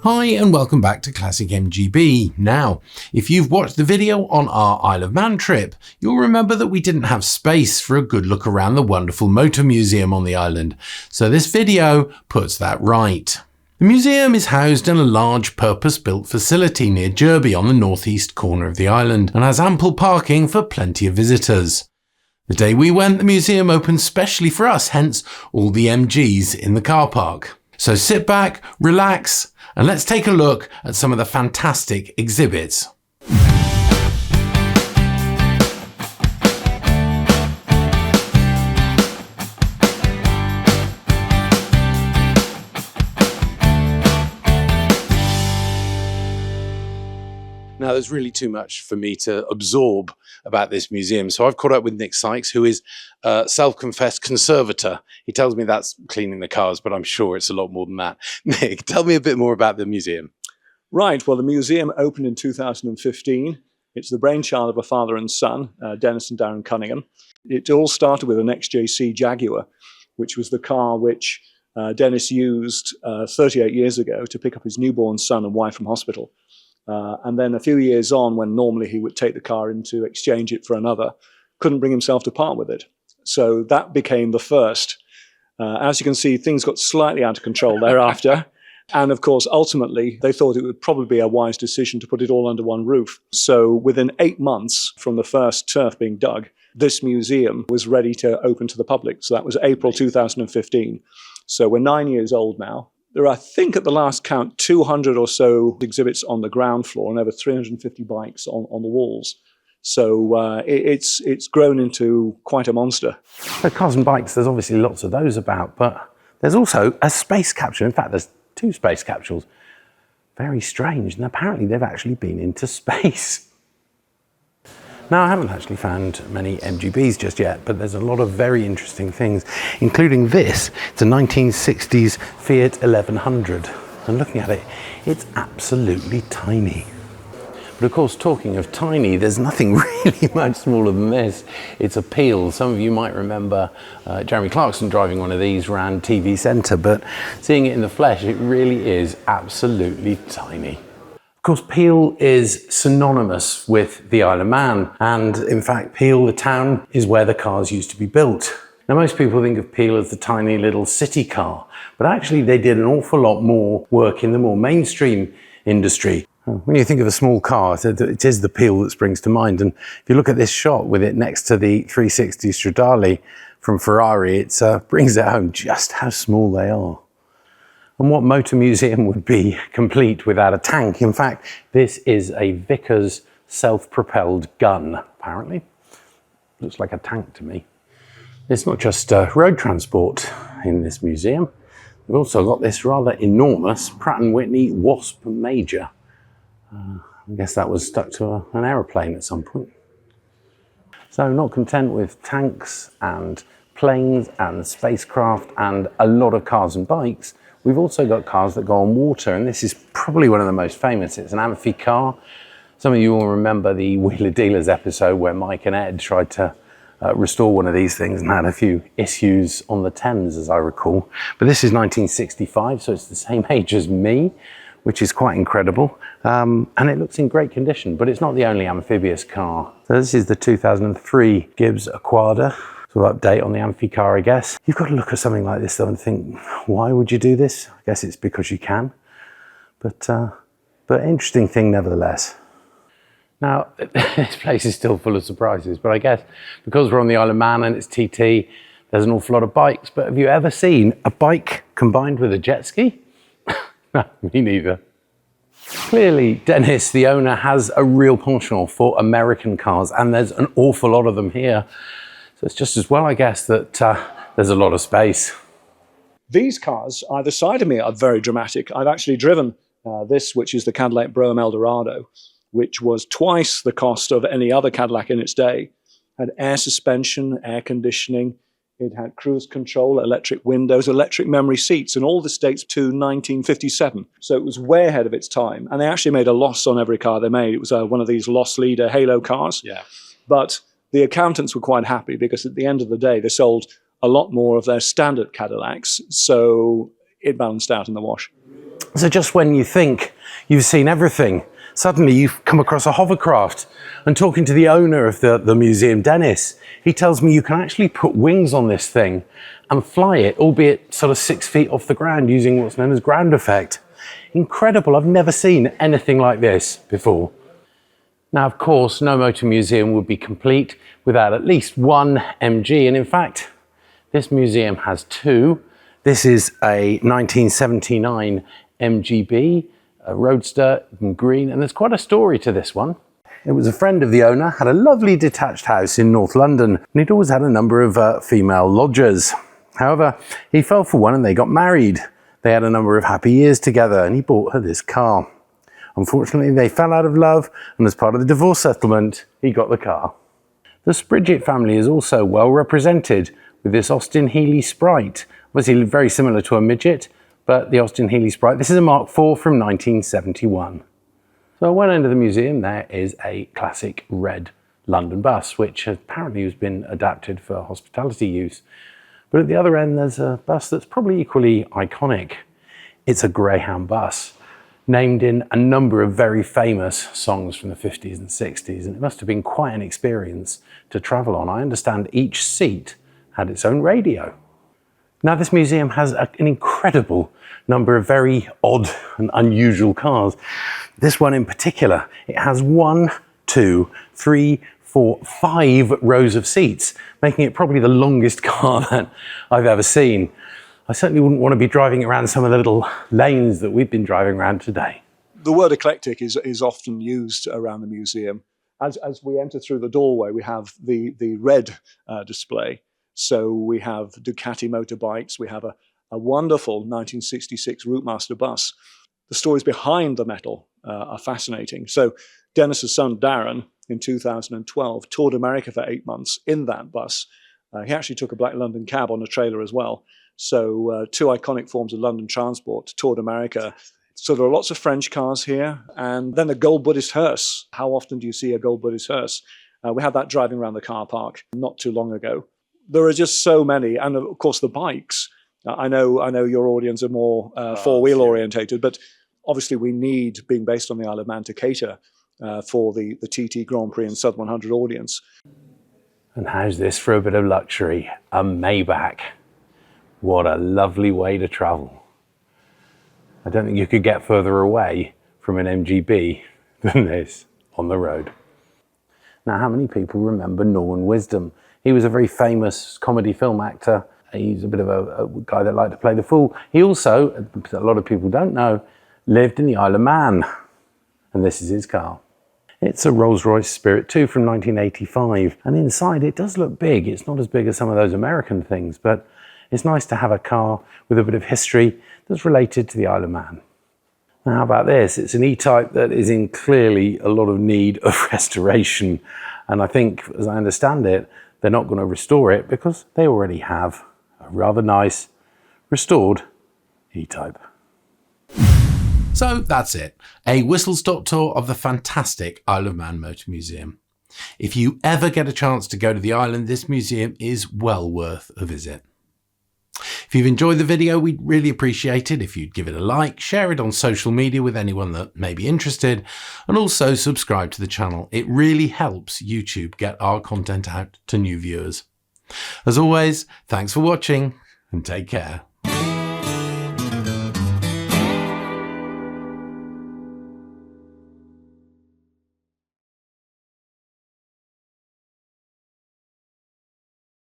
Hi and welcome back to Classic MGB. Now, if you've watched the video on our Isle of Man trip, you'll remember that we didn't have space for a good look around the wonderful motor museum on the island, so this video puts that right. The museum is housed in a large purpose-built facility near Derby on the northeast corner of the island and has ample parking for plenty of visitors. The day we went, the museum opened specially for us, hence all the MGs in the car park. So sit back, relax, and let's take a look at some of the fantastic exhibits. Now, there's really too much for me to absorb about this museum, so I've caught up with Nick Sykes, who is a self-confessed conservator. He tells me that's cleaning the cars, but I'm sure it's a lot more than that. Nick, tell me a bit more about the museum. Right, well, the museum opened in 2015. It's the brainchild of a father and son, Dennis and Darren Cunningham. It all started with an XJC Jaguar, which was the car which Dennis used 38 years ago to pick up his newborn son and wife from hospital. And then a few years on, when normally he would take the car in to exchange it for another, couldn't bring himself to part with it. So that became the first. As you can see, things got slightly out of control thereafter. And of course, ultimately, they thought it would probably be a wise decision to put it all under one roof. So within 8 months from the first turf being dug, this museum was ready to open to the public. So that was April 2015. So we're 9 years old now. There are, I think at the last count, 200 or so exhibits on the ground floor and over 350 bikes on the walls. So it's grown into quite a monster. So cars and bikes, there's obviously lots of those about, but there's also a space capsule. In fact, there's 2 space capsules. Very strange, and apparently they've actually been into space. Now, I haven't actually found many MGBs just yet, but there's a lot of very interesting things, including this. It's a 1960s Fiat 1100. And looking at it, it's absolutely tiny. But of course, talking of tiny, there's nothing really much smaller than this. It's a Peel. Some of you might remember Jeremy Clarkson driving one of these around TV Centre, but seeing it in the flesh, it really is absolutely tiny. Of course, Peel is synonymous with the Isle of Man, and in fact, Peel, the town, is where the cars used to be built. Now, most people think of Peel as the tiny little city car, but actually they did an awful lot more work in the more mainstream industry. When you think of a small car, it is the Peel that springs to mind, and if you look at this shot with it next to the 360 Stradale from Ferrari, it brings it home just how small they are. And what motor museum would be complete without a tank? In fact, this is a Vickers self-propelled gun, apparently. Looks like a tank to me. It's not just road transport in this museum. We've also got this rather enormous Pratt & Whitney Wasp Major. I guess that was stuck to an aeroplane at some point. So not content with tanks and planes and spacecraft and a lot of cars and bikes, we've also got cars that go on water, and this is probably one of the most famous. It's an Amphicar. Some of you will remember the Wheeler Dealers episode where Mike and Ed tried to restore one of these things and had a few issues on the Thames, as I recall. But this is 1965, so it's the same age as me, which is quite incredible. And it looks in great condition, but it's not the only amphibious car. So this is the 2003 Gibbs Aquada. Update on the Amphicar, I guess. You've got to look at something like this though and think, why would you do this? I guess it's because you can, but interesting thing nevertheless. Now, this place is still full of surprises, but I guess because we're on the Isle of Man and it's TT, there's an awful lot of bikes, but have you ever seen a bike combined with a jet ski? No, me neither. Clearly, Dennis, the owner, has a real penchant for American cars, and there's an awful lot of them here. So it's just as well, I guess, that there's a lot of space. These cars either side of me are very dramatic. I've actually driven this, which is the Cadillac Eldorado, which was twice the cost of any other Cadillac in its day. Had air suspension, air conditioning. It had cruise control, electric windows, electric memory seats, and all this dates to 1957. So it was way ahead of its time. And they actually made a loss on every car they made. It was one of these loss leader halo cars. Yeah. But the accountants were quite happy because at the end of the day, they sold a lot more of their standard Cadillacs. So it balanced out in the wash. So just when you think you've seen everything, suddenly you've come across a hovercraft. And talking to the owner of the museum, Dennis, he tells me you can actually put wings on this thing and fly it, albeit sort of 6 feet off the ground using what's known as ground effect. Incredible, I've never seen anything like this before. Now, of course, no motor museum would be complete without at least one MG, and in fact, this museum has two. This is a 1979 MGB Roadster in green, and there's quite a story to this one. It was a friend of the owner, had a lovely detached house in North London, and he'd always had a number of female lodgers. However, he fell for one and they got married. They had a number of happy years together and he bought her this car. Unfortunately, they fell out of love, and as part of the divorce settlement, he got the car. The Spridget family is also well represented with this Austin-Healey Sprite. Obviously very similar to a midget, but the Austin-Healey Sprite. This is a Mark IV from 1971. So at one end of the museum there is a classic red London bus, which apparently has been adapted for hospitality use. But at the other end there's a bus that's probably equally iconic. It's a Greyhound bus, named in a number of very famous songs from the 50s and 60s, and it must have been quite an experience to travel on. I understand each seat had its own radio. Now, this museum has an incredible number of very odd and unusual cars. This one in particular, it has 1, 2, 3, 4, 5 rows of seats, making it probably the longest car that I've ever seen. I certainly wouldn't want to be driving around some of the little lanes that we've been driving around today. The word eclectic is often used around the museum. As we enter through the doorway, we have the red display. So we have Ducati motorbikes. We have a wonderful 1966 Routemaster bus. The stories behind the metal are fascinating. So Dennis's son, Darren, in 2012, toured America for 8 months in that bus. He actually took a black London cab on a trailer as well. So two iconic forms of London transport, toured America. So there are lots of French cars here. And then a gold Buddhist hearse. How often do you see a gold Buddhist hearse? We had that driving around the car park not too long ago. There are just so many. And of course, the bikes. I know your audience are more four-wheel orientated, but obviously we need, being based on the Isle of Man, to cater for the TT Grand Prix and Sub 100 audience. And how's this for a bit of luxury? A Maybach. What a lovely way to travel. I don't think you could get further away from an MGB than this on the road. Now, how many people remember Norman Wisdom? He was a very famous comedy film actor. He's a bit of a guy that liked to play the fool. He also, a lot of people don't know, lived in the Isle of Man. And this is his car. It's a Rolls-Royce Spirit 2 from 1985. And inside it does look big. It's not as big as some of those American things, but it's nice to have a car with a bit of history that's related to the Isle of Man. Now, how about this? It's an E-type that is in clearly a lot of need of restoration. And I think, as I understand it, they're not going to restore it because they already have a rather nice restored E-type. So that's it. A whistle-stop tour of the fantastic Isle of Man Motor Museum. If you ever get a chance to go to the island, this museum is well worth a visit. If you've enjoyed the video, we'd really appreciate it if you'd give it a like, share it on social media with anyone that may be interested, and also subscribe to the channel. It really helps YouTube get our content out to new viewers. As always, thanks for watching and take care.